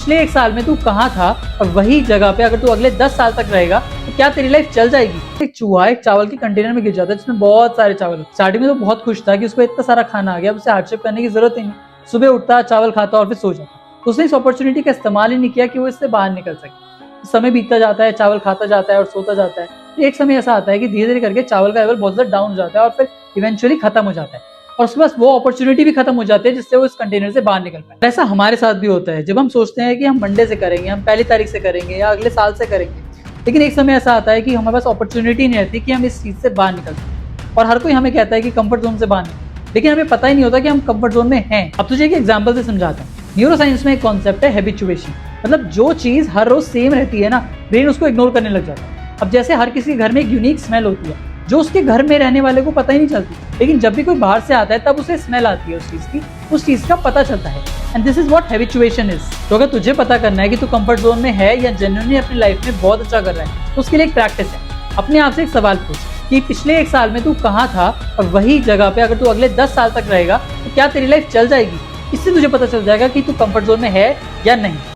पिछले 1 साल में तू कहाँ था और वही जगह पे अगर तू अगले 10 साल तक रहेगा तो क्या तेरी लाइफ चल जाएगी। एक चूहा एक चावल के कंटेनर में गिर जाता है जिसमें बहुत सारे चावल। स्टार्टिंग में तो बहुत खुश था कि उसको इतना सारा खाना आ गया, उसे हार्डशिप करने की जरूरत ही नहीं। सुबह उठता, चावल खाता और फिर सो जाता। तो उसने इस अपॉर्चुनिटी का इस्तेमाल ही नहीं किया कि वो इससे बाहर निकल सके। समय बीतता जाता है, चावल खाता जाता है और सोता जाता है। तो एक समय ऐसा आता है कि धीरे धीरे करके चावल का लेवल बहुत ज्यादा डाउन हो जाता है और फिर इवेंचुअली खत्म हो जाता है और उसके पास वो अपॉर्चुनिटी भी खत्म हो जाती है जिससे वो इस कंटेनर से बाहर निकल पाए। ऐसा हमारे साथ भी होता है। जब हम सोचते हैं कि हम मंडे से करेंगे, हम पहली तारीख से करेंगे या अगले साल से करेंगे, लेकिन एक समय ऐसा आता है कि हमारे पास अपॉर्चुनिटी नहीं रहती कि हम इस चीज से बाहर निकल सकें। और हर कोई हमें कहता है कि कंफर्ट जोन से बाहर निकल, लेकिन हमें पता ही नहीं होता कि हम कंफर्ट जोन में हैं। अब तुझे एक एग्जांपल से समझाता हूँ। न्यूरो साइंस में एक कॉन्सेप्ट है हैबिचुएशन, मतलब जो चीज हर रोज सेम रहती है ना, ब्रेन उसको इग्नोर करने लग जाता है। अब जैसे हर किसी के घर में एक यूनिक स्मेल होती है जो उसके घर में रहने वाले को पता ही नहीं चलती, लेकिन जब भी कोई बाहर से आता है तब उसे स्मेल आती है उस चीज का पता चलता है। And this is what habituation is. तो अगर तुझे पता करना है कि तू कंफर्ट जोन में है या जेन्युइनली अपनी लाइफ में बहुत अच्छा कर रहा है, तो उसके लिए एक प्रैक्टिस है। अपने आप से एक सवाल पूछ कि पिछले 1 साल में तू कहाँ था और वही जगह पे अगर तू अगले 10 साल तक रहेगा तो क्या तेरी लाइफ चल जाएगी। इससे तुझे पता चल जाएगा कि तू कंफर्ट जोन में है या नहीं।